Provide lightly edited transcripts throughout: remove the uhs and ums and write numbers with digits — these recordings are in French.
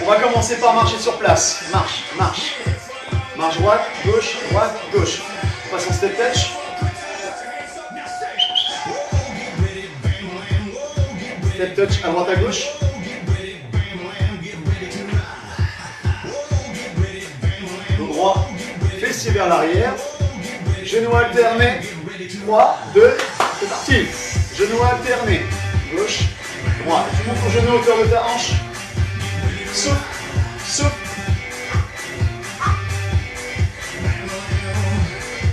On va commencer par marcher sur place. Marche, marche. Marche droite, gauche, droite, gauche. On passe en step touch. Step touch à droite à gauche. Dos droit, fessier vers l'arrière. Genoux alternés. 3, 2, c'est parti. Genoux alternés. Gauche, droite. Tu montes ton genou à hauteur de ta hanche. Souffle, souffle.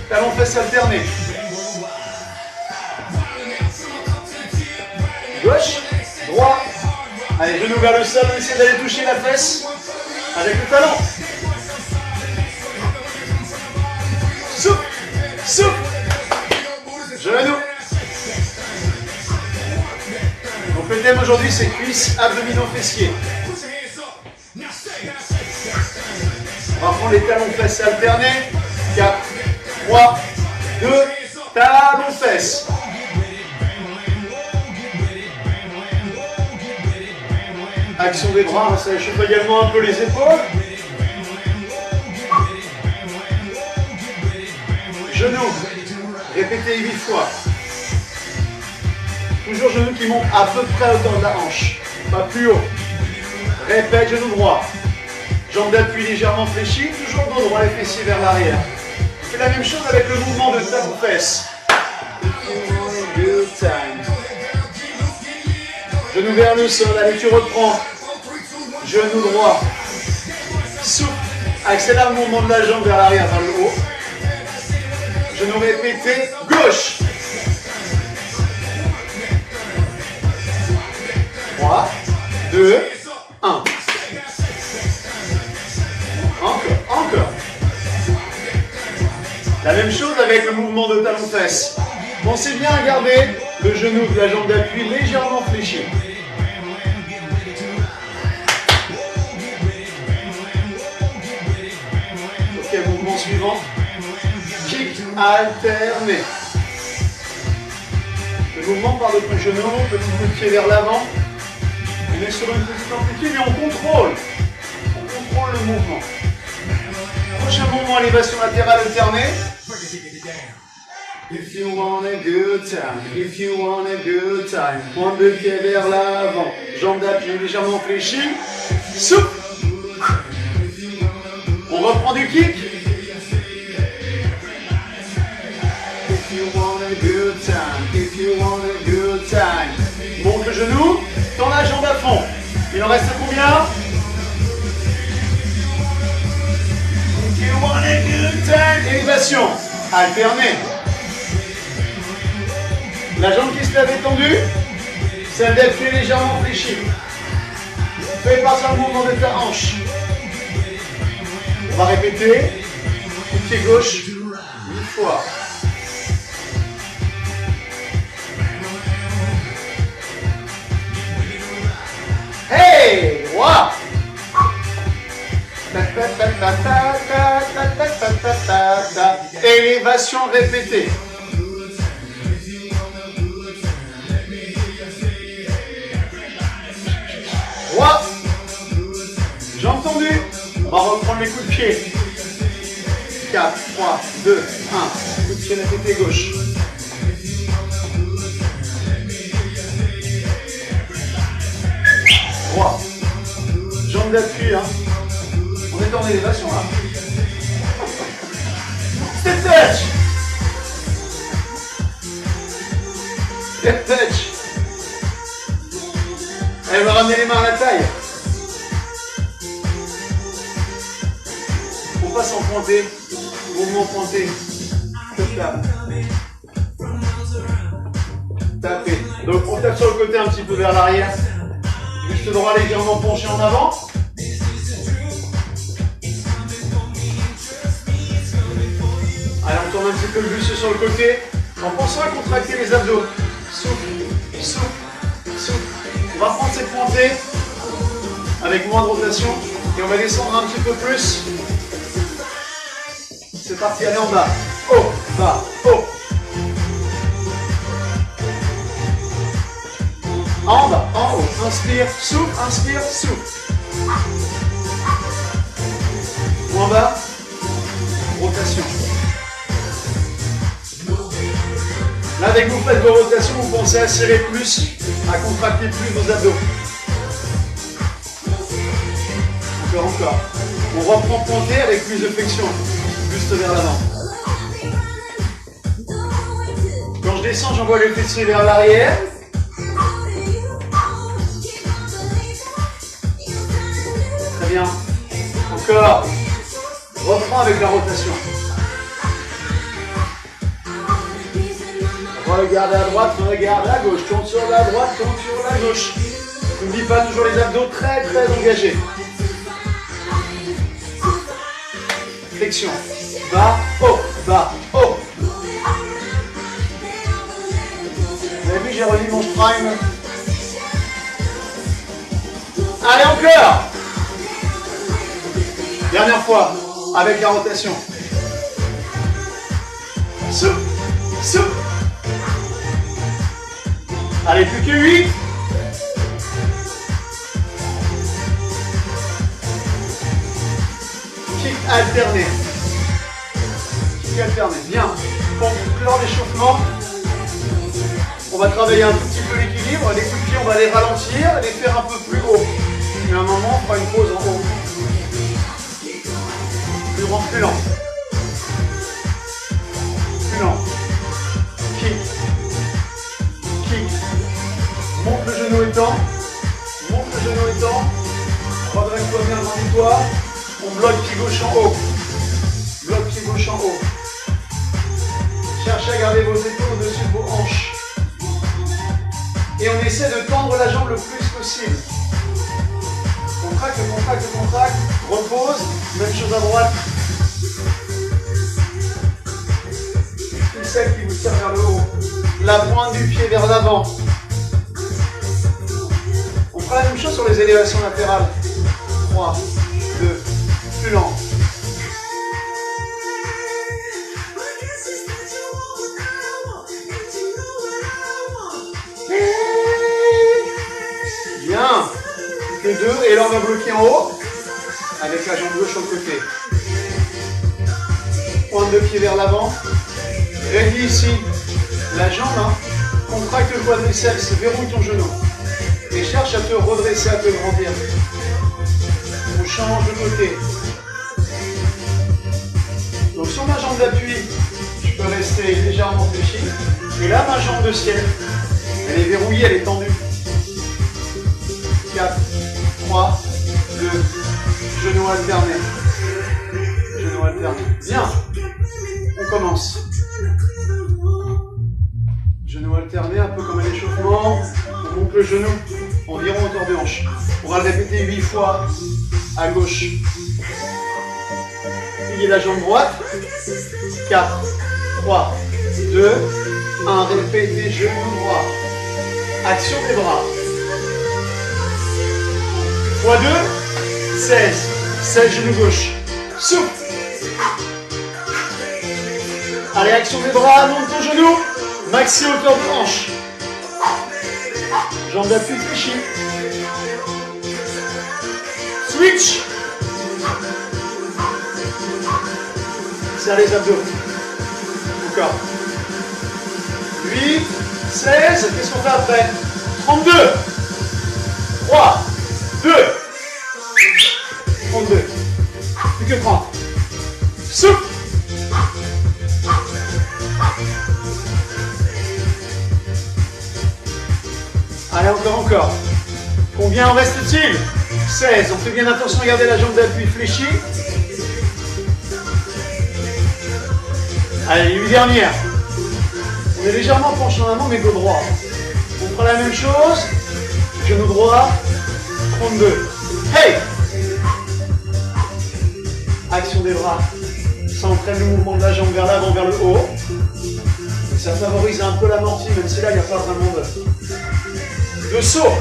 Talon fesse alterné. Gauche, droit. Allez, genou vers le sol, on essaie d'aller toucher la fesse avec le talon. Souffle, souffle. Genou. Donc le thème aujourd'hui c'est cuisses, abdominaux, fessiers. On va prendre les talons fesses alternés. 4, 3, 2, talons fesses. Action des bras, ça échauffe également un peu les épaules. Genoux, répétez 8 fois. Toujours genou qui monte à peu près à hauteur de la hanche, pas plus haut. Répète, genou droit. Jambe d'appui légèrement fléchie, toujours dos droit, les fessiers vers l'arrière. On fait la même chose avec le mouvement de talon fesses. Good time. Genou vers le sol, allez tu reprends. Genou droit. Souple. Accélère le mouvement de la jambe vers l'arrière, vers le haut. Genou répété, gauche. 3, 2, 1. Encore. La même chose avec le mouvement de talon fesses. Pensez bien à garder le genou de la jambe d'appui légèrement fléchi. Ok, mouvement suivant. Kick alterné. Le mouvement part de ton genou, petit coup de pied vers l'avant. On est sur une petite amplitude et on contrôle. On contrôle le mouvement. Prochain mouvement, élévation latérale alternée. If you want a good time, if you want a good time. Pointe de pied vers l'avant. Jambe d'appui légèrement fléchie. Souple. On reprend du kick. If you want a good time, if you want a good time. Monte le genou, tends la jambe à fond. Il en reste combien? If you want a good time. Élévation alternée. La jambe qui se lève étendue, celle d'appui légèrement fléchie. Fais passer le mouvement de ta hanche. On va répéter. Pied gauche, 8 fois. Hey, droit. Élévation répétée. Droit. Jambes tendues. On va reprendre les coups de pied. 4, 3, 2, 1. Coup de pied répété gauche. Droit. Jambes d'appui. Hein. On est en élévation là. Step touch. Step touch. Elle va ramener les mains à la taille. On passe en pointé. Mouvement pointé. Tape. Taper. Donc on tape sur le côté un petit peu vers l'arrière. Buste droit légèrement penché en avant. Allez, on tourne un petit peu le buste sur le côté. En pensant à contracter les abdos. Souffle, souffle, souffle. On va prendre cette pointée avec moins de rotation et on va descendre un petit peu plus. C'est parti, allez en bas. Haut, bas, haut. En bas, en haut. Inspire, souffle, souffle. en bas. Rotation. Là, dès que vous faites vos rotations, vous pensez à serrer plus, à contracter plus vos abdos. Encore. On reprend pointé avec plus de flexion. Buste vers l'avant. Quand je descends, j'envoie les fessiers vers l'arrière. Très bien. Encore. Reprends avec la rotation. Regarde à droite, regarde à gauche. Tourne sur la droite, tourne sur la gauche. N'oublie pas toujours les abdos très engagés. Flexion. Bas, haut, bas, haut. Vous avez vu, j'ai remis mon prime. Allez, encore. Dernière fois, avec la rotation. Soupe, soupe. Allez, plus que 8. Kick alterné. Kick alterné. Bien. Pour clore l'échauffement, on va travailler un tout petit peu l'équilibre. Les coups de pied, on va les ralentir, les faire un peu plus haut. Et à un moment, on fera une pause en haut. Plus lent, plus lent. Plus lent. Kick. Kick. Monte le genou étant. Monte le genou étant. Redresse-toi bien, grandis-toi. On bloque pied gauche en haut. Bloque pied gauche en haut. Cherchez à garder vos épaules au-dessus de vos hanches. Et on essaie de tendre la jambe le plus possible. Contracte, contracte, contracte. Repose. Même chose à droite. Ficelle qui vous tire vers le haut. La pointe du pied vers l'avant. On fera la même chose sur les élévations latérales. 3, 2, plus lent. Bien. Que 2. Et là, on va bloquer en haut. Avec la jambe gauche sur le côté. Pointe de pied vers l'avant. Réduis ici. La jambe, contracte le quadriceps, verrouille ton genou. Et cherche à te redresser, à te grandir. On change de côté. Donc sur ma jambe d'appui, je peux rester légèrement fléchi. Et là, ma jambe de ciel, elle est verrouillée, elle est tendue. 4, 3, 2, genou alterné. Genou alterné. Bien. On commence. Genou alterné, un peu comme un échauffement. On monte le genou environ hauteur de hanche. On va le répéter 8 fois à gauche. Pliez la jambe droite. 4, 3, 2, 1. Répétez, genou droit. Action des bras. Fois 2, 16. 16, genou gauche. Souple. Allez, action des bras, monte ton genou. Maxi hauteur de hanche. Jambe d'appui fléchie. Switch. Serre les abdos. Encore. 8, 16. Qu'est-ce qu'on fait après? 32. 3, 2. 32. Plus que 30. Souple. Allez, encore. Combien en reste-t-il? 16. On fait bien attention à garder la jambe d'appui fléchie. Allez, 8 dernières. On est légèrement penché en avant, mais dos droit. On fera la même chose. Genou droit. 32. Hey! Action des bras. Ça entraîne le mouvement de la jambe vers l'avant, vers le haut. Et ça favorise un peu l'amorti, même si là, il n'y a pas vraiment de saut.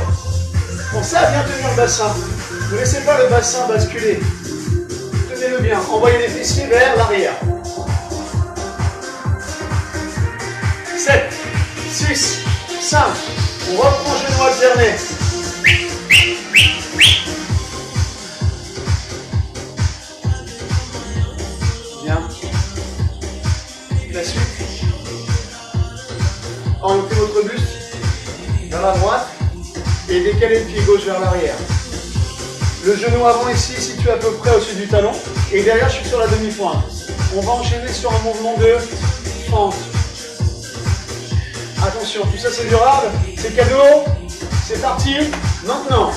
Pensez à bien tenir le bassin. Ne laissez pas le bassin basculer. Tenez-le bien. Envoyez les fessiers vers l'arrière. 7, 6, 5. On reprend genou alterné. vers la droite et décaler le pied gauche vers l'arrière. Le genou avant ici, situé à peu près au-dessus du talon. Et derrière, je suis sur la demi-pointe. On va enchaîner sur un mouvement de fente. Attention, tout ça c'est durable, c'est cadeau. C'est parti. Maintenant,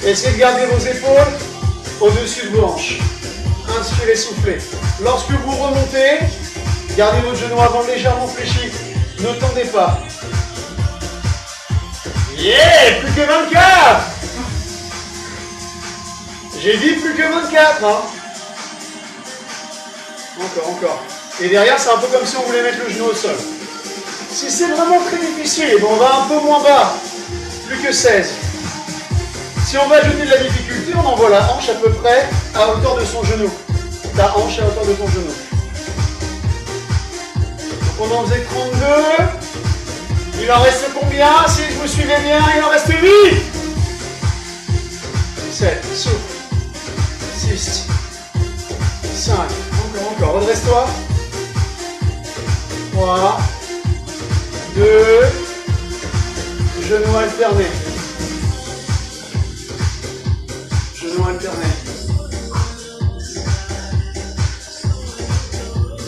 essayez de garder vos épaules au-dessus de vos hanches. Inspirez, soufflez. Lorsque vous remontez, gardez votre genou avant légèrement fléchi. Ne tendez pas. Yeah, plus que 24. J'ai dit plus que 24. Hein. Encore. Et derrière, c'est un peu comme si on voulait mettre le genou au sol. Si c'est vraiment très difficile, on va un peu moins bas. Plus que 16. Si on va ajouter de la difficulté, on envoie la hanche à peu près à hauteur de son genou. Ta hanche à hauteur de ton genou. Donc on en faisait 32. Il en reste combien? Si vous suivez bien, il en reste 8. 7, souffle. 6, 5, encore. Redresse-toi. 3, 2, genoux alternés. Genoux alternés.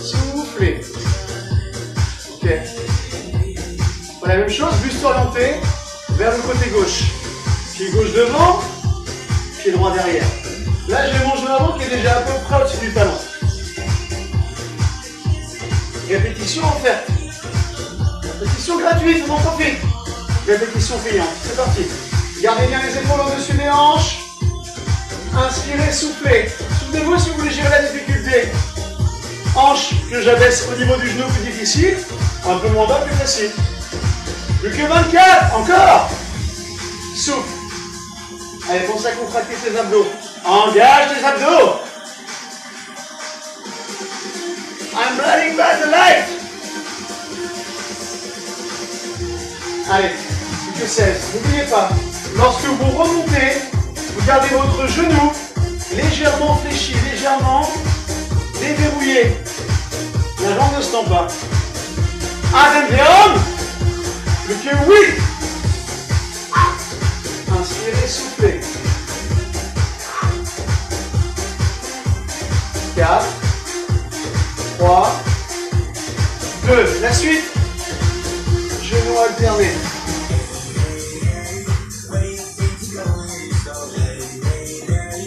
Soufflez. Ok. La même chose, buste orienté vers le côté gauche. Pied gauche devant, pied droit derrière. Là, j'ai mon genou avant qui est déjà à peu près au-dessus du talon. Répétition offerte. Répétition gratuite, on en profite. Répétition payante. C'est parti. Gardez bien les épaules au-dessus des hanches. Inspirez, soufflez. Souvenez-vous si vous voulez gérer la difficulté. Hanche que j'abaisse au niveau du genou plus difficile. Un peu moins bas, plus facile. Plus que 24. Encore. Souffle. Allez, pense à contracter tes abdos. Engage tes abdos. I'm blinding by the light. Allez, plus que 16. N'oubliez pas, lorsque vous remontez, vous gardez votre genou légèrement fléchi, légèrement déverrouillé. La jambe ne se tend pas. Attention. Plus que 8. Inspirez, soufflez. 4, 3, 2. La suite. Genoux alternés.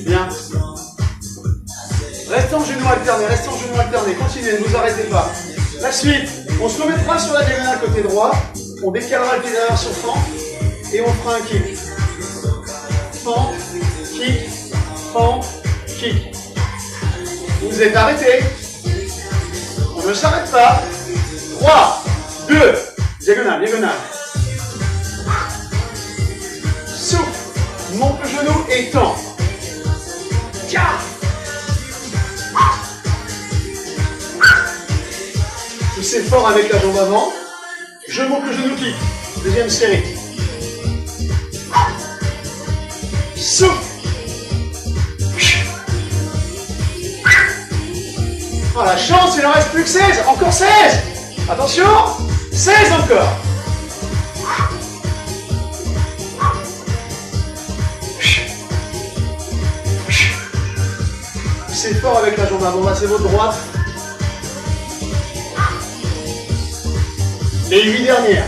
Bien. Restez en genoux alternés. Continuez, ne vous arrêtez pas. La suite. On se remettra sur la diagonale côté droit. On décalera le pied derrière sur fente. Et on fera un kick. Fente, kick, fente, kick. Vous êtes arrêtés. On ne s'arrête pas. 3, 2, diagonale. Souffle, monte le genou et tend. 4. Poussez fort avec la jambe avant. Je monte le genou kick. Deuxième série. Souffle. Oh la chance, il en reste plus que 16. Encore 16. Attention. 16 encore. C'est fort avec la jambe avant. Là, c'est votre droite. Les 8 dernières.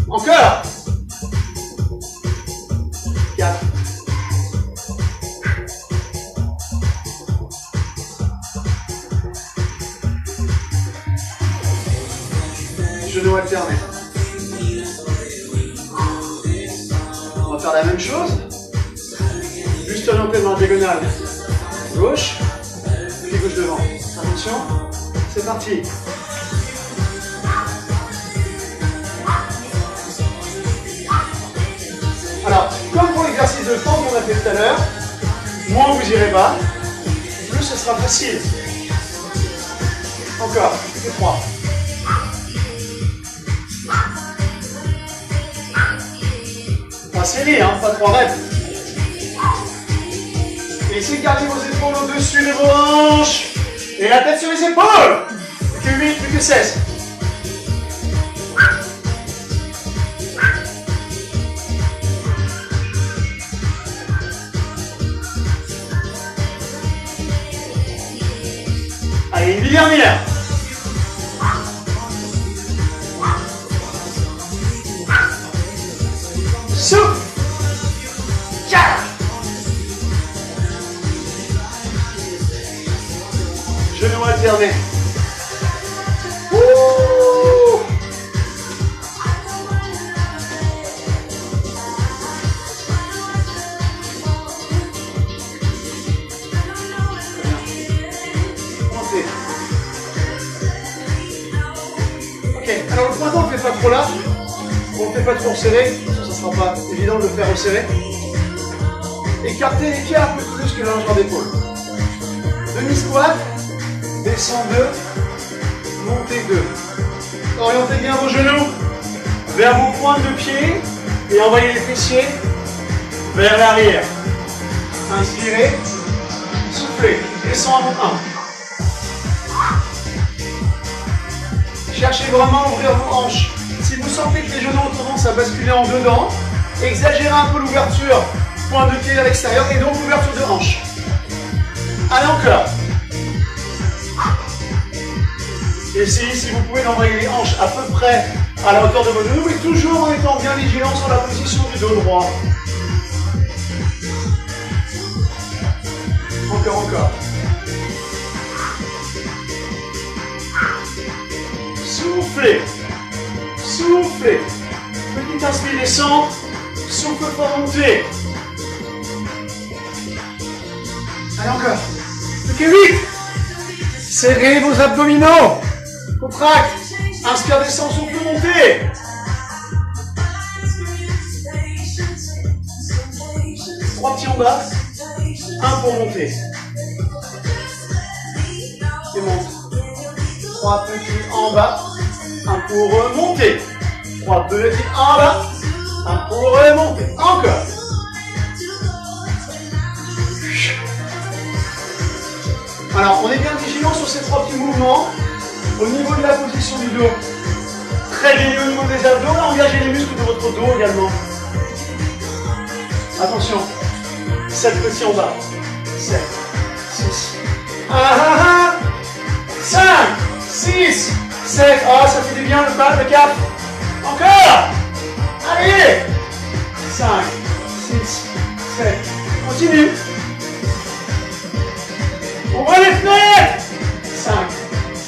Encore. 4. Genoux alternés. On va faire la même chose. Juste orienté dans la diagonale. Gauche. Pied gauche devant. Attention. C'est parti. Alors, comme pour l'exercice de fente qu'on a fait tout à l'heure, moins vous irez bas, plus ce sera facile. Encore, plus que 3. Pas serré, hein, pas 3 reps. Et essayez de garder vos épaules au-dessus de vos hanches. Et la tête sur les épaules. Plus que 8, plus que 16. dernière. Souffle. Genoux alternés. Montez. Ok, alors le pointon, on ne le fait pas trop large. On ne le fait pas trop serré. Ça ne sera pas évident de le faire resserrer. Écartez les pieds un peu plus que la longueur d'épaule. Demi-squat. Descends 2, montez 2. Orientez bien vos genoux vers vos pointes de pied et envoyez les fessiers vers l'arrière. Inspirez, soufflez, descends à mon 1. Cherchez vraiment à ouvrir vos hanches. Si vous sentez que les genoux ont tendance à basculer en dedans, exagérez un peu l'ouverture, pointe de pied vers l'extérieur et donc l'ouverture de hanche. Allez encore. Essayez, si vous pouvez, d'envoyer les hanches à peu près à la hauteur de vos genoux et toujours en étant bien vigilant sur la position du dos droit. Encore. Soufflez. Soufflez. Petite inspire, descend. Souffle pour monter. Allez, encore. Plus que 8. Serrez vos abdominaux. Contracte. Inspire, descend, souffle, montez. Trois petits en bas. Un pour monter. Et monte. Trois petits en bas. Un pour remonter. Trois petits en bas. Un pour remonter. Encore. Alors, on est bien vigilant sur ces trois petits mouvements. Au niveau de la position du dos, très bien au niveau des abdos, là, engagez les muscles de votre dos également. Attention, 7 petits en bas. 7, 6, 5, 6, 7. Ah, ça fait du bien le pas, le 4. Encore. Allez. 5, 6, 7. Continue. Ouvrez les fenêtres. 5,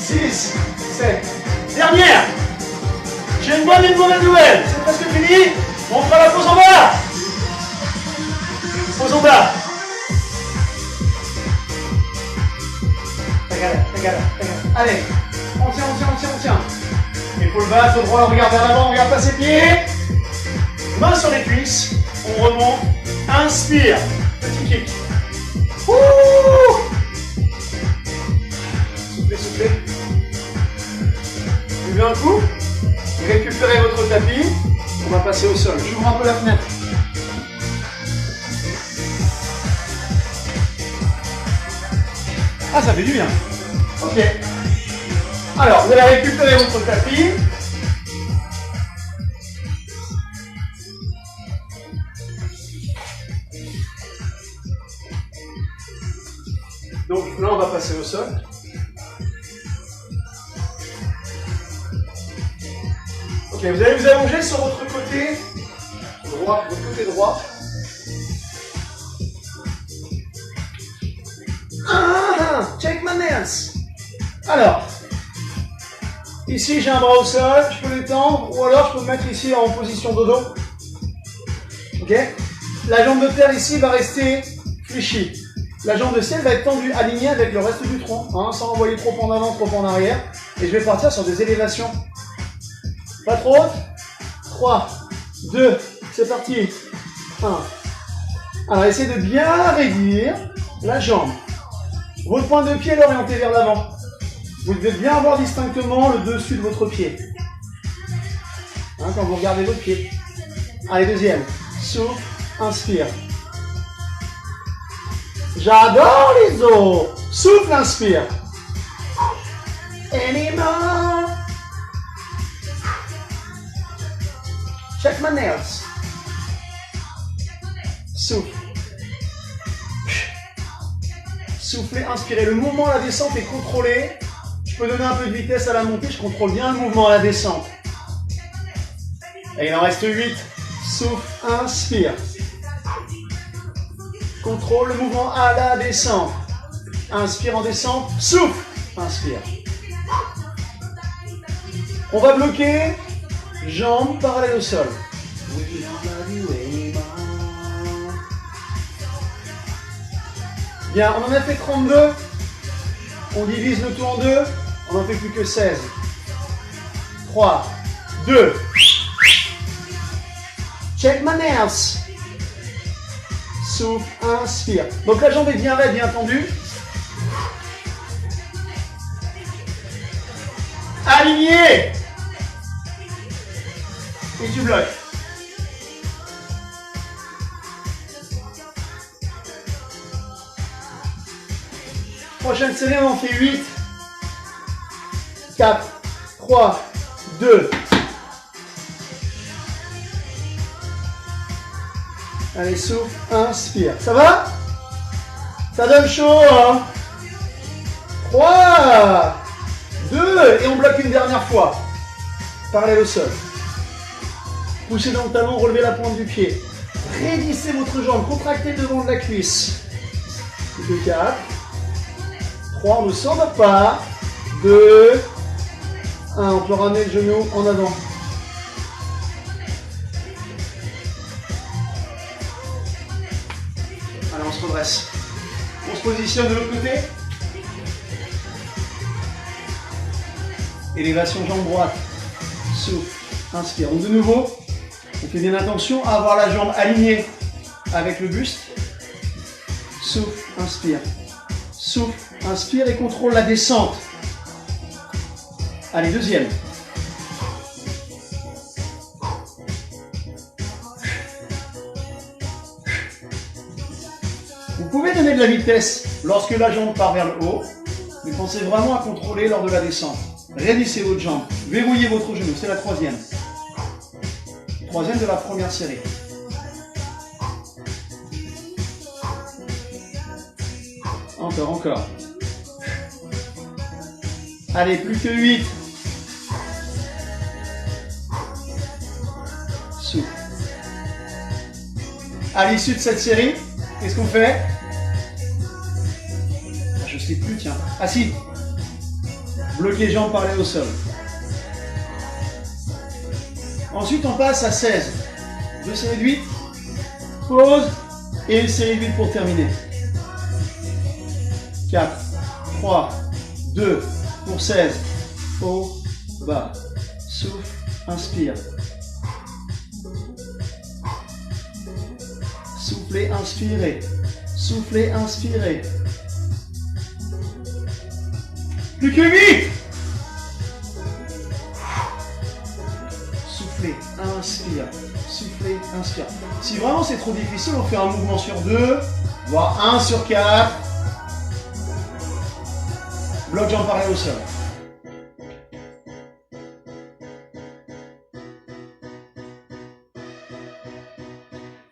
6, 7. Dernière. J'ai une bonne et une mauvaise nouvelle. C'est presque fini. On fera la pause en bas. Pause en bas. Regarde. Allez. On tient. Épaule basse, au droit, on regarde vers l'avant, on regarde pas ses pieds. Main sur les cuisses. On remonte. Inspire. Petit kick. Soufflez. Levez un coup. Récupérez votre tapis. On va passer au sol. J'ouvre un peu la fenêtre. Ah, ça fait du bien. Ok. Alors, vous allez récupérer votre tapis. Donc là, on va passer au sol. Ok, vous allez vous allonger sur votre côté droit, check my nails. Alors, ici j'ai un bras au sol, je peux l'étendre, ou alors je peux me mettre ici en position dodo. Ok. La jambe de terre ici va rester fléchie. La jambe de ciel va être tendue, alignée avec le reste du tronc, sans envoyer trop en avant, trop en arrière. Et je vais partir sur des élévations. Pas trop haute. 3, 2, c'est parti. 1. Alors essayez de bien réduire la jambe. Votre pointe de pied est orientée vers l'avant. Vous devez bien voir distinctement le dessus de votre pied. Quand vous regardez votre pied. Allez, deuxième. Souffle, inspire. J'adore les os. Souffle, inspire. Anymore. Check my nails. Souffle. Soufflez, inspirez. Le mouvement à la descente est contrôlé. Je peux donner un peu de vitesse à la montée, je contrôle bien le mouvement à la descente. Et il en reste 8. Souffle, inspire. Contrôle le mouvement à la descente. Inspire en descente, souffle, inspire. On va bloquer, jambes parallèles au sol. Bien, on en a fait 32. On divise le tout en deux. On n'en fait plus que 16. 3, 2. Check my nails. Souffle, inspire. Donc la jambe est bien raide, bien tendue. Aligné. Et tu bloques. Prochaine série, on en fait 8. 4, 3, 2. Allez, souffle, inspire. Ça va? Ça donne chaud, hein? 3, 2, et on bloque une dernière fois. Parallèle au sol. Poussez dans le talon, relevez la pointe du pied. Raidissez votre jambe, contractez le devant de la cuisse. 4, 3, on ne s'en va pas. 2, 1, on peut ramener le genou en avant. Allez, on se redresse. On se positionne de l'autre côté. Élévation jambe droite. Souffle, inspire. Donc de nouveau, on fait bien attention à avoir la jambe alignée avec le buste. Souffle, inspire. Souffle, inspire et contrôle la descente. Allez, deuxième. Vous pouvez donner de la vitesse lorsque la jambe part vers le haut, mais pensez vraiment à contrôler lors de la descente. Raidissez votre jambe, verrouillez votre genou, c'est la troisième. Troisième de la première série. Encore, encore. Allez, plus que 8. Souffle. À l'issue de cette série, qu'est-ce qu'on fait? Je sais plus, tiens. Assis. Bloquez les jambes parallèles au sol. Ensuite, on passe à 16. 2 séries de 8. Pause. Et une série de 8 pour terminer. 4, 3, 2, pour 16. Haut, bas. Souffle, inspire. Soufflez, inspirez. Soufflez, inspirez. Plus que 8. Soufflez, inspire. Soufflez, inspire. Si vraiment c'est trop difficile, on fait un mouvement sur 2, voire 1 sur 4. Bloc jambe parallèle au sol.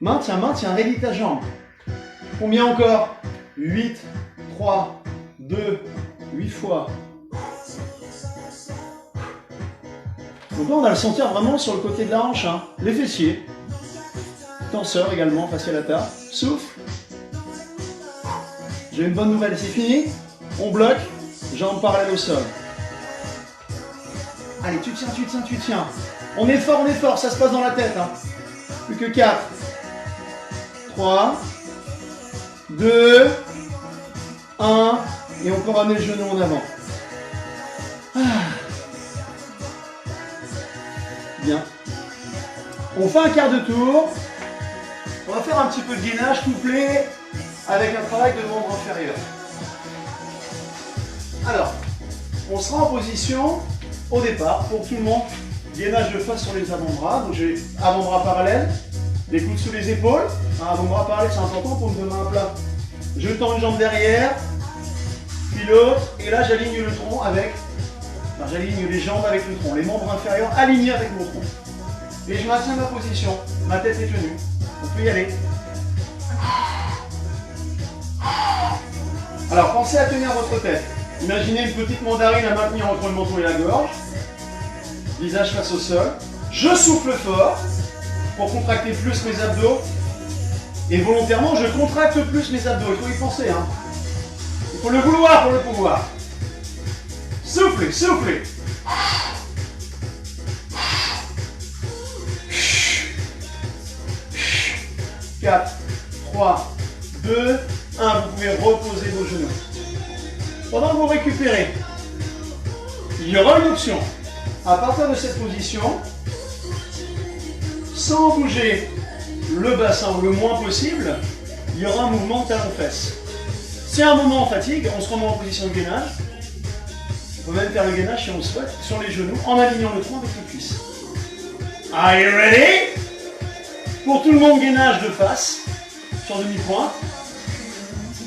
Maintiens, maintiens, raidis ta jambe. Combien encore? 8, 3, 2, 8 fois. Donc là, on va le sentir vraiment sur le côté de la hanche, hein. Les fessiers. Tenseur également, fascia lata. Souffle. J'ai une bonne nouvelle, c'est fini. On bloque, jambes parallèles au sol. Allez, tu tiens, tu tiens, tu tiens. On est fort, ça se passe dans la tête, hein. Plus que 4. 3, 2, 1, et on peut ramener le genou en avant. Ah. Bien. On fait un quart de tour. On va faire un petit peu de gainage couplé avec un travail de membre inférieur. Alors, on sera en position au départ pour tout le monde. Gainage de face sur les avant-bras. Donc j'ai avant-bras parallèle, les coudes sous les épaules. Un avant-bras parallèle, c'est important pour me donner un plat. Je tends une jambe derrière, puis l'autre, et là j'aligne le tronc avec. Enfin, j'aligne les jambes avec le tronc, les membres inférieurs alignés avec mon tronc. Et je maintiens ma position, ma tête est tenue. On peut y aller. Alors pensez à tenir votre tête. Imaginez une petite mandarine à maintenir entre le menton et la gorge. Visage face au sol. Je souffle fort pour contracter plus mes abdos. Et volontairement, je contracte plus mes abdos. Il faut y penser. Hein. Il faut le vouloir pour le pouvoir. Soufflez, soufflez. 4, 3, 2, 1. Vous pouvez reposer vos genoux. Pendant que vous récupérez, il y aura une option. À partir de cette position, sans bouger le bassin le moins possible, il y aura un mouvement de talon-fesse. Si à un moment on fatigue, on se remet en position de gainage. On peut même faire le gainage si on le souhaite, sur les genoux, en alignant le tronc avec les cuisses. Are you ready? Pour tout le monde, gainage de face, sur demi-point.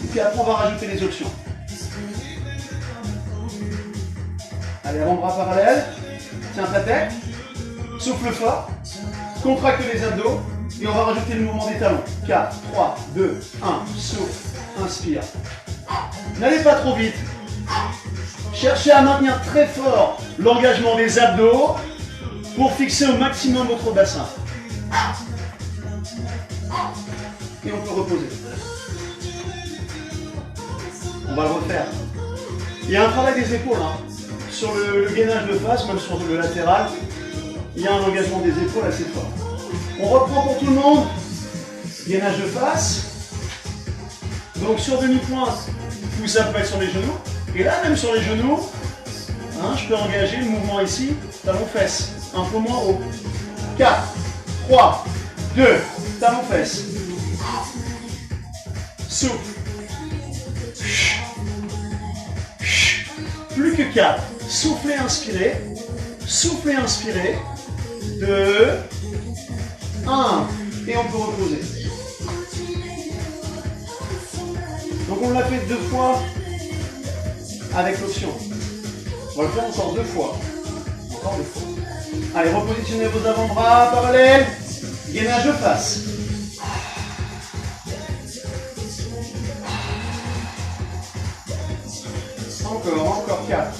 Et puis après, on va rajouter les options. Allez, avant-bras parallèle. Tiens ta tête. Souffle fort. Contracte les abdos. Et on va rajouter le mouvement des talons. 4, 3, 2, 1. Souffle. Inspire. N'allez pas trop vite. Cherchez à maintenir très fort l'engagement des abdos pour fixer au maximum votre bassin. Et on peut reposer. On va le refaire. Il y a un travail des épaules. Hein. Sur le gainage de face, même sur le latéral, il y a un engagement des épaules assez fort. On reprend pour tout le monde. Gainage de face. Donc sur demi-pointe, ou ça peut être sur les genoux. Et là, même sur les genoux, hein, je peux engager le mouvement ici, talon-fesse. Un peu moins haut. 4, 3, 2, talon-fesse. Souffle. Plus que 4. Soufflez, inspirez. Soufflez, inspirez. 2, 1. Et on peut reposer. Donc on l'a fait 2 fois avec l'option. On va le faire encore 2 fois. Encore 2 fois. Allez, repositionnez vos avant-bras parallèles. Gainage de face. Encore 4.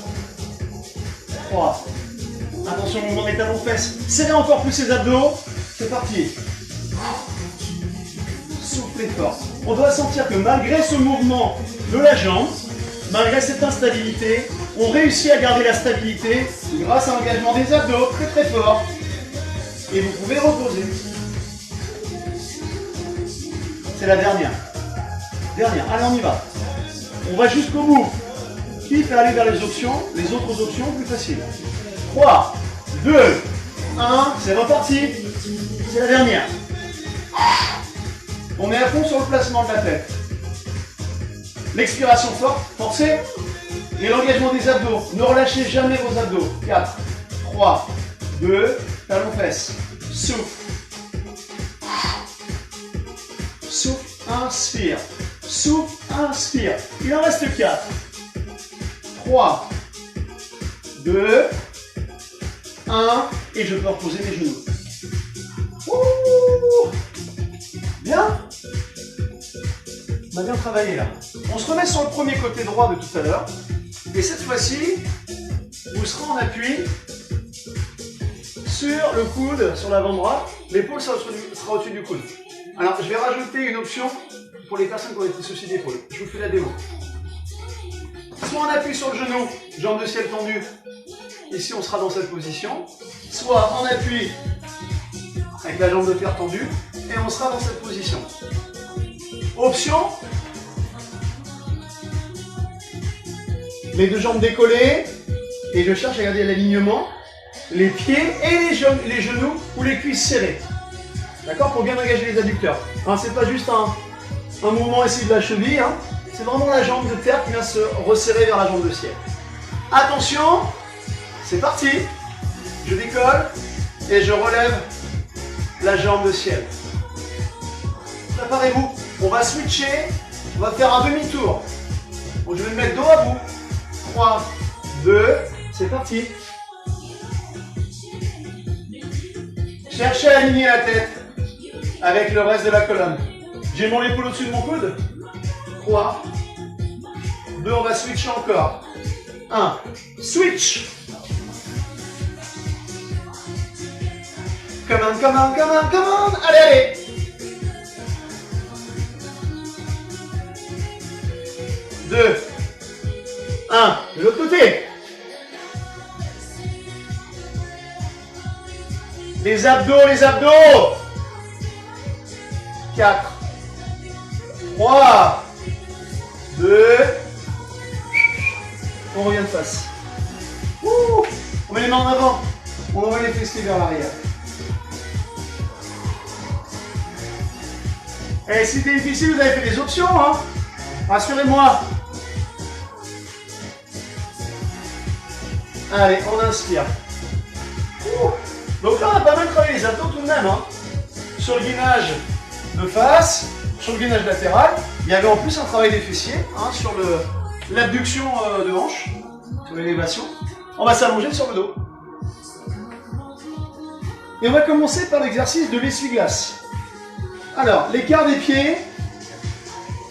3. Attention au mouvement des talons-fesses. Serrez encore plus les abdos. C'est parti. Soufflez fort. On doit sentir que malgré ce mouvement de la jambe, malgré cette instabilité, on réussit à garder la stabilité grâce à l'engagement des abdos très très fort. Et vous pouvez reposer. C'est la dernière. Allez, on y va. On va jusqu'au bout. Quitte à aller vers les autres options plus faciles. 3, 2, 1, c'est reparti. C'est la dernière. On est à fond sur le placement de la tête. L'expiration forte, forcez. Et l'engagement des abdos. Ne relâchez jamais vos abdos. 4, 3, 2, talons-fesses. Souffle. Souffle, inspire. Souffle, inspire. Il en reste 4. 3, 2, 1. Et je peux reposer mes genoux. Ouh, bien. On a bien travaillé là. On se remet sur le premier côté droit de tout à l'heure. Et cette fois-ci, vous serez en appui sur le coude, sur l'avant-bras. L'épaule sera au-dessus du coude. Alors, je vais rajouter une option pour les personnes qui ont des soucis d'épaule. Je vous fais la démo. Soit on appuie sur le genou, jambe de ciel tendue. Ici, on sera dans cette position. Soit en appui avec la jambe de terre tendue. Et on sera dans cette position. Option. Les deux jambes décollées. Et je cherche à garder l'alignement. Les pieds et les genoux ou les cuisses serrées. D'accord? Pour bien engager les adducteurs. Hein, c'est pas juste un mouvement ici de la cheville. Hein. C'est vraiment la jambe de terre qui vient se resserrer vers la jambe de ciel. Attention, c'est parti. Je décolle et je relève la jambe de ciel. Préparez-vous. On va switcher. On va faire un demi-tour. Donc, je vais me mettre dos à vous. 3, 2, c'est parti. Cherchez à aligner la tête avec le reste de la colonne. J'ai mon épaule au-dessus de mon coude. 3, 2, on va switcher encore. 1. Switch. Come on, come on, come on, come on. Allez, allez. 2. 1. De l'autre côté. Les abdos, les abdos. 4. 3. 2. On revient de face. Ouh, on met les mains en avant. On envoie les fessiers vers l'arrière. Et si c'était difficile, vous avez fait des options, hein. Rassurez-moi. Allez, on inspire. Ouh. Donc là, on a pas mal travaillé les abdos tout de même, hein. Sur le gainage de face, sur le gainage latéral. Il y avait en plus un travail des fessiers, hein, sur l'abduction de hanche, sur l'élévation. On va s'allonger sur le dos. Et on va commencer par l'exercice de l'essuie-glace. Alors, l'écart des pieds,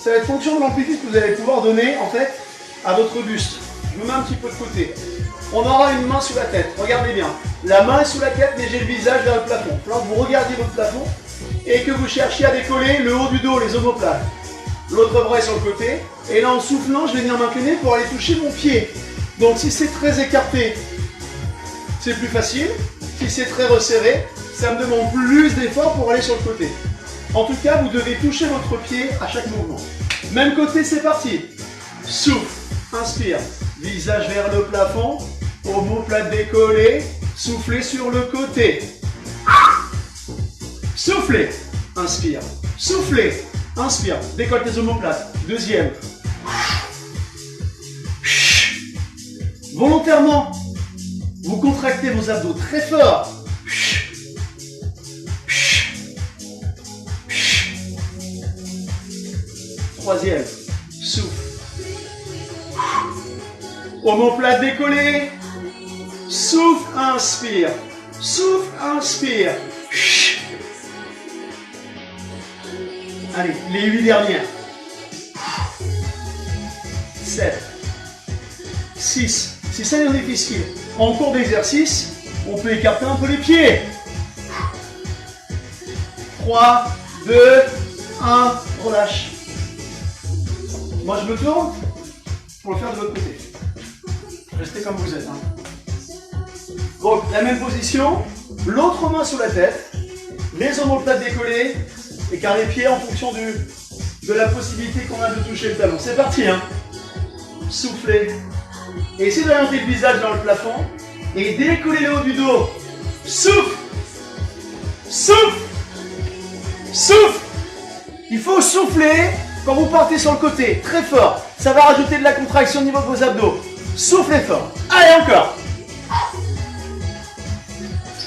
ça va être fonction de l'amplitude que vous allez pouvoir donner, en fait, à votre buste. Je me mets un petit peu de côté. On aura une main sous la tête, regardez bien. La main est sous la tête, mais j'ai le visage vers le plafond. Il faut que vous regardiez votre plafond et que vous cherchiez à décoller le haut du dos, les omoplates. L'autre bras est sur le côté. Et là, en soufflant, je vais venir m'incliner pour aller toucher mon pied. Donc, si c'est très écarté, c'est plus facile. Si c'est très resserré, ça me demande plus d'efforts pour aller sur le côté. En tout cas, vous devez toucher votre pied à chaque mouvement. Même côté, c'est parti. Souffle, inspire, visage vers le plafond, omoplate décollée, soufflez sur le côté. Soufflez, inspire, soufflez, inspire, décolle tes omoplates. Deuxième. Volontairement, vous contractez vos abdos très fort. Troisième, souffle. Omoplate décollée. Souffle, inspire. Souffle, inspire. Allez, les 8 dernières. 7. 6. Si ça devient difficile, en cours d'exercice, on peut écarter un peu les pieds. 3, 2, 1, relâche. Moi, je me tourne pour le faire de l'autre côté. Restez comme vous êtes. Hein. Donc, la même position, l'autre main sous la tête, les omoplates décollées, écart les pieds en fonction de la possibilité qu'on a de toucher le talon. C'est parti, hein. Soufflez. Et essayez d'orienter le visage dans le plafond et décoller le haut du dos. Souffle. Souffle. Souffle. Il faut souffler quand vous partez sur le côté, très fort. Ça va rajouter de la contraction au niveau de vos abdos. Soufflez fort. Allez, encore.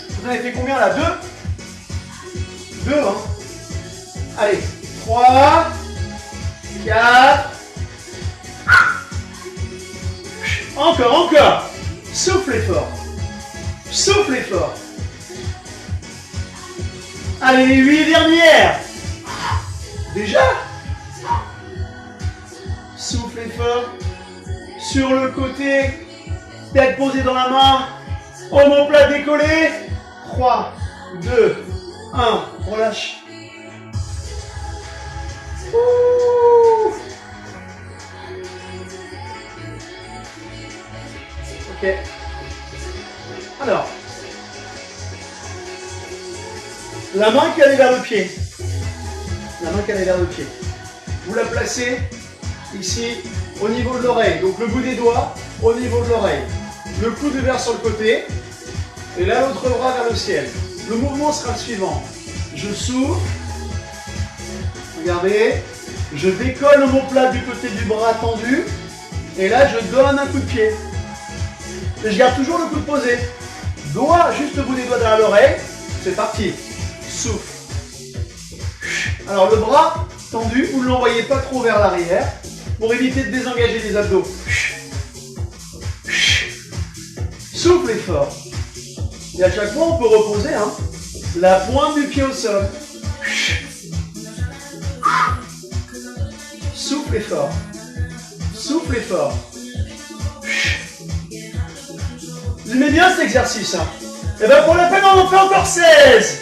Vous en avez fait combien là? 2 hein. Allez, 3, 4. Encore. Soufflez fort. Soufflez fort. Allez, les 8 dernières. Déjà. Soufflez fort. Sur le côté. Tête posée dans la main. Omoplate décollée. 3, 2, 1. Relâche. Ouh. Ok. Alors, la main qui allait vers le pied. La main qui allait vers le pied. Vous la placez ici au niveau de l'oreille. Donc le bout des doigts au niveau de l'oreille. Le coude vers sur le côté. Et là, l'autre bras vers le ciel. Le mouvement sera le suivant. Je souffle. Regardez. Je décolle l'omoplate du côté du bras tendu. Et là, je donne un coup de pied. Et je garde toujours le coude posé. Doigt juste au bout des doigts derrière l'oreille. C'est parti. Souffle. Alors le bras tendu, vous ne l'envoyez pas trop vers l'arrière pour éviter de désengager les abdos. Soufflez fort. Et à chaque fois, on peut reposer la pointe du pied au sol. Soufflez fort. Soufflez fort. Vous aimez bien cet exercice, hein? Et bien pour la peine, on en fait encore 16.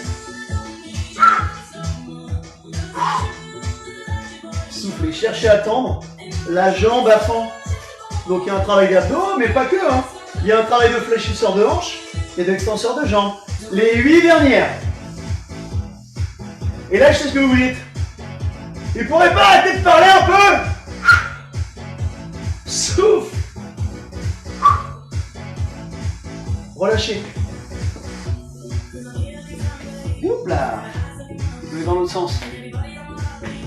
Soufflez, cherchez à tendre la jambe à fond. Donc il y a un travail d'abdos, mais pas que, hein. Il y a un travail de fléchisseur de hanche et d'extenseur de jambes. Les 8 dernières. Et là, je sais ce que vous dites. Il pourrait pas arrêter de parler un peu? Souffle. Relâchez. Oups là. Vous dans l'autre sens.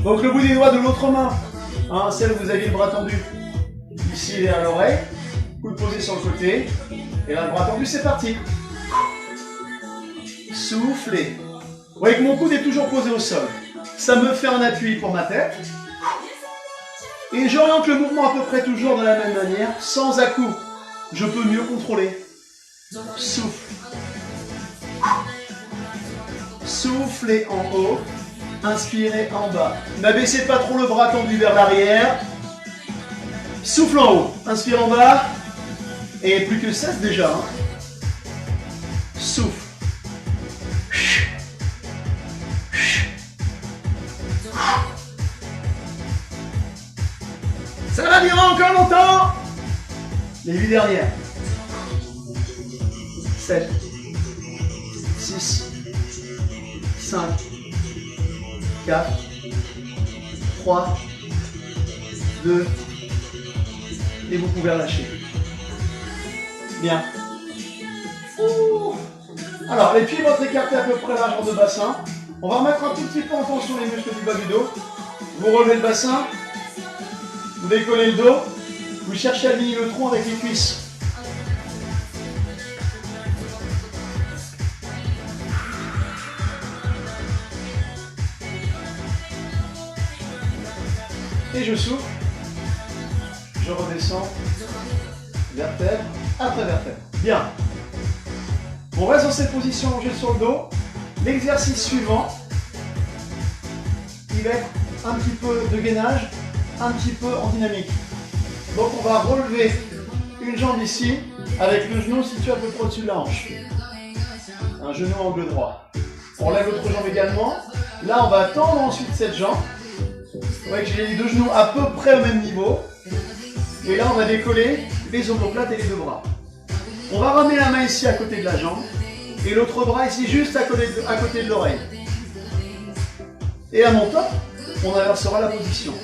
Donc le bout des doigts de l'autre main. Hein, celle où vous aviez le bras tendu. Ici, derrière l'oreille. Coude posé sur le côté. Et là, le bras tendu, c'est parti. Soufflez. Vous voyez que mon coude est toujours posé au sol. Ça me fait un appui pour ma tête. Et j'oriente le mouvement à peu près toujours de la même manière, sans à-coups. Je peux mieux contrôler. Souffle. Soufflez en haut. Inspirez en bas. N'abaissez pas trop le bras tendu vers l'arrière. Souffle en haut. Inspire en bas. Et plus que 16 déjà. Hein. Souffle. Ça va durer encore longtemps. Les 8 dernières. 7, 6, 5, 4, 3, 2, et vous pouvez relâcher. Bien. Ouh. Alors, les pieds vont être écartés à peu près largeur de bassin. On va remettre un tout petit peu en tension les muscles du bas du dos. Vous relevez le bassin. Vous décollez le dos. Vous cherchez à aligner le tronc avec les cuisses. Et je souffle. Je redescends. Vertèbre après vertèbre. Bien. On reste dans cette position allongée sur le dos. L'exercice suivant, il va être un petit peu de gainage, un petit peu en dynamique. Donc on va relever une jambe ici, avec le genou situé à peu près au-dessus de la hanche. Un genou angle droit. On lève l'autre jambe également. Là on va tendre ensuite cette jambe. Vous voyez que j'ai les deux genoux à peu près au même niveau. Et là on va décoller les omoplates et les deux bras. On va ramener la main ici à côté de la jambe. Et l'autre bras ici juste à côté de l'oreille. Et à mon top, on inversera la position.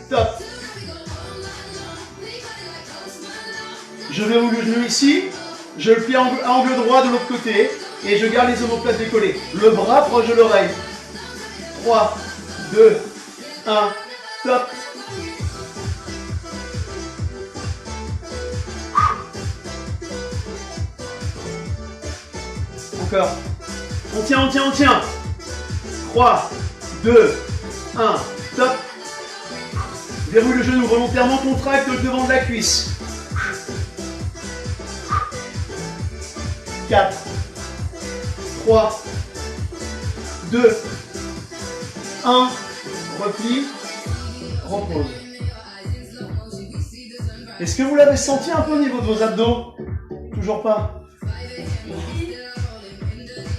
Top. Je verrouille le genou ici, je le plie à angle droit de l'autre côté et je garde les omoplates décollées. Le bras proche de l'oreille. 3, 2, 1, top. Encore. On tient, on tient, on tient. 3, 2, 1, top. Verrouille le genou, volontairement contracte le devant de la cuisse. 4, 3, 2, 1, replie, repose. Est-ce que vous l'avez senti un peu au niveau de vos abdos? Toujours pas?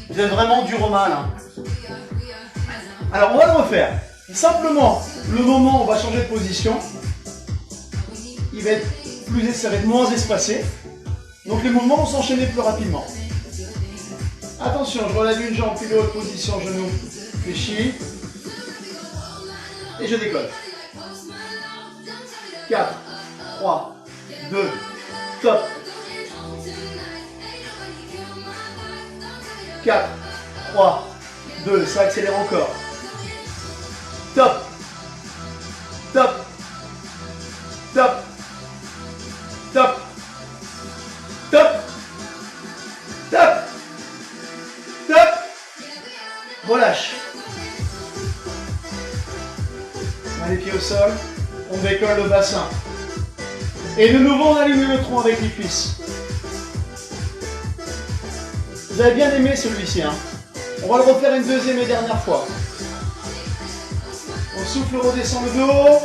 Vous êtes vraiment dur au mal. Hein. Alors on va le refaire. Simplement, le moment où on va changer de position, il va être plus serré, moins espacé. Donc les mouvements vont s'enchaîner plus rapidement. Attention, je relève une jambe, puis l'autre position, genou fléchi. Et je décolle. 4, 3, 2, top. 4, 3, 2, ça accélère encore. Top. Top. Top. Top. Top. Top. Top. Relâche. On a les pieds au sol. On décolle le bassin. Et de nouveau, on aligne le tronc avec les cuisses. Vous avez bien aimé celui-ci. Hein. On va le refaire une deuxième et dernière fois. On souffle, on redescend le dos.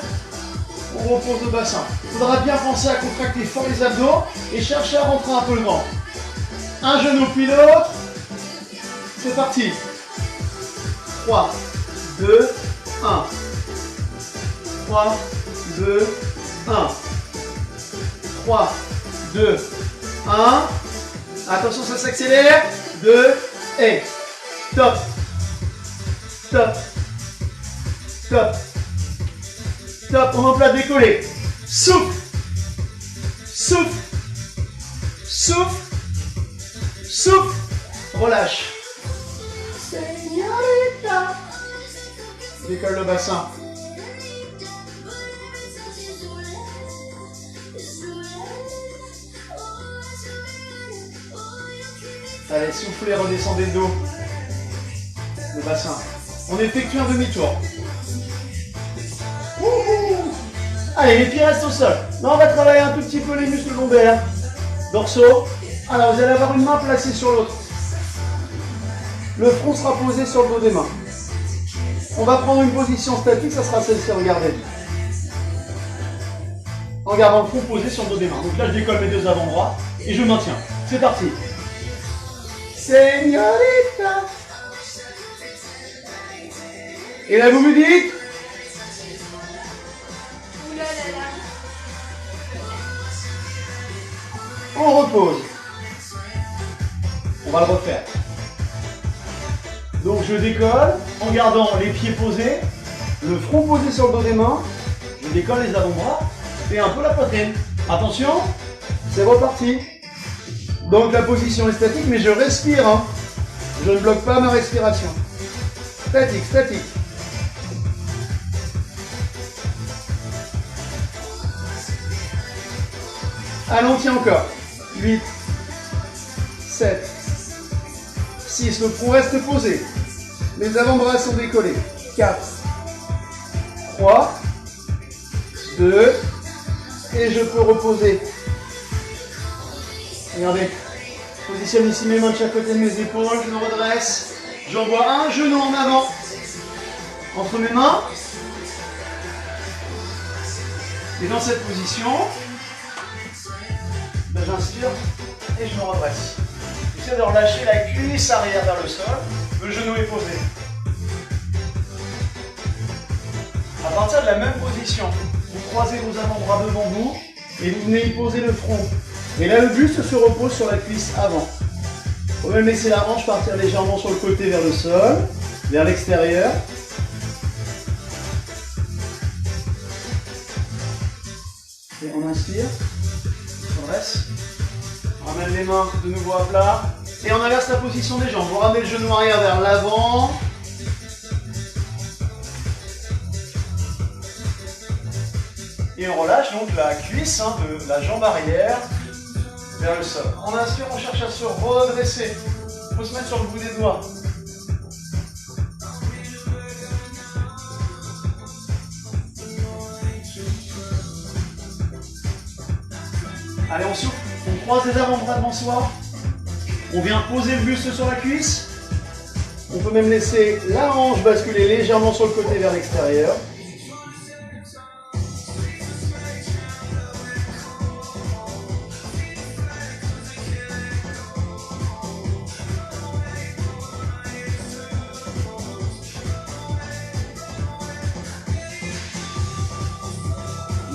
On repose le bassin. Il faudra bien penser à contracter fort les abdos et chercher à rentrer un peu le ventre. Un genou puis l'autre. C'est parti. 3, 2, 1. 3, 2, 1. 3, 2, 1. Attention, ça s'accélère. 2 et top. Top. Top. Top. On emploie décoller. Souffle. Souffle. Souffle. Souffle. Relâche. Señorita. Décolle le bassin. Allez, soufflez, redescendez le dos. Le bassin. On effectue un demi-tour. Allez, les pieds restent au sol. Là, on va travailler un tout petit peu les muscles lombaires. Dorsaux. Alors, vous allez avoir une main placée sur l'autre. Le front sera posé sur le dos des mains. On va prendre une position statique, ça sera celle-ci, regardez. En gardant le front posé sur le dos des mains. Donc là, je décolle mes deux avant-bras et je maintiens. C'est parti. Señorita. Et là, vous me dites. On repose. On va le refaire. Donc je décolle en gardant les pieds posés, le front posé sur le dos des mains. Je décolle les avant-bras et un peu la poitrine. Attention, c'est reparti. Donc la position est statique, mais je respire. Hein. Je ne bloque pas ma respiration. Statique, statique. Allez, on tient encore. 8, 7, 6. Le front reste posé. Les avant-bras sont décollés. 4, 3, 2. Et je peux reposer. Regardez. Je positionne ici mes mains de chaque côté de mes épaules. Je me redresse. J'envoie un genou en avant. Entre mes mains. Et dans cette position, ben j'inspire et je me redresse. J'essaie de relâcher la cuisse arrière vers le sol. Le genou est posé. À partir de la même position, vous croisez vos avant-bras devant vous et vous venez y poser le front. Et là, le buste se repose sur la cuisse avant. Il faut même laisser la hanche partir légèrement sur le côté vers le sol, vers l'extérieur. Et on inspire, on reste. On ramène les mains de nouveau à plat. Et on inverse la position des jambes. Vous ramenez le genou arrière vers l'avant. Et on relâche donc la cuisse de la jambe arrière vers le sol. On inspire, on cherche à se redresser. Il faut se mettre sur le bout des doigts. Allez, on souffle. On croise les avant-bras devant soi. On vient poser le buste sur la cuisse. On peut même laisser la hanche basculer légèrement sur le côté vers l'extérieur.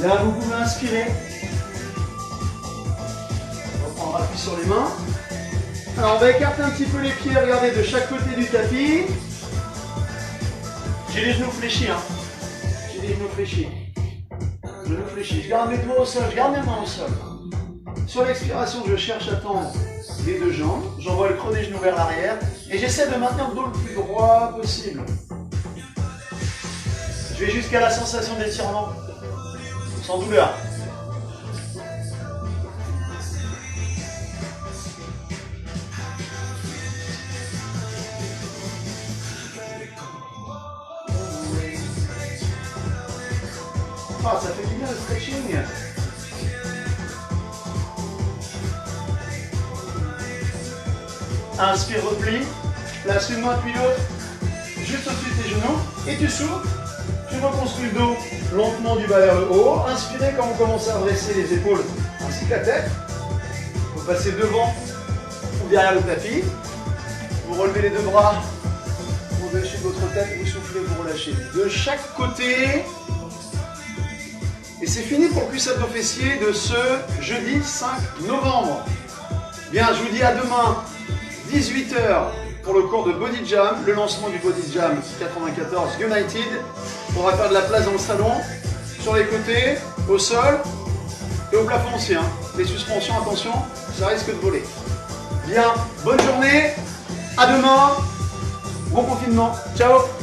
Là, vous pouvez inspirer. On reprend appui sur les mains. Alors, on va écarter un petit peu les pieds, regardez, de chaque côté du tapis. J'ai les genoux fléchis. Hein. J'ai les genoux fléchis. Genoux fléchis. Je garde mes doigts au sol, je garde mes mains au sol. Sur l'expiration, je cherche à tendre les deux jambes. J'envoie le creux des genoux vers l'arrière. Et j'essaie de maintenir le dos le plus droit possible. Je vais jusqu'à la sensation d'étirement. Sans douleur. Ah, ça fait du bien le stretching. Inspire, replie. Place une main puis l'autre juste au-dessus de tes genoux. Et tu souffles. Tu reconstruis le dos lentement du bas vers le haut. Inspirez quand vous commencez à dresser les épaules ainsi que la tête. Vous passez devant coudes derrière le tapis. Vous relevez les deux bras au-dessus de votre tête, vous soufflez, vous relâchez. De chaque côté. Et c'est fini pour le cuisse-abdos fessier de ce jeudi 5 novembre. Bien, je vous dis à demain, 18 h pour le cours de Body Jam, le lancement du Body Jam 94 United. On va faire de la place dans le salon, sur les côtés, au sol et au plafond aussi. Hein. Les suspensions, attention, ça risque de voler. Bien, bonne journée, à demain, bon confinement, ciao.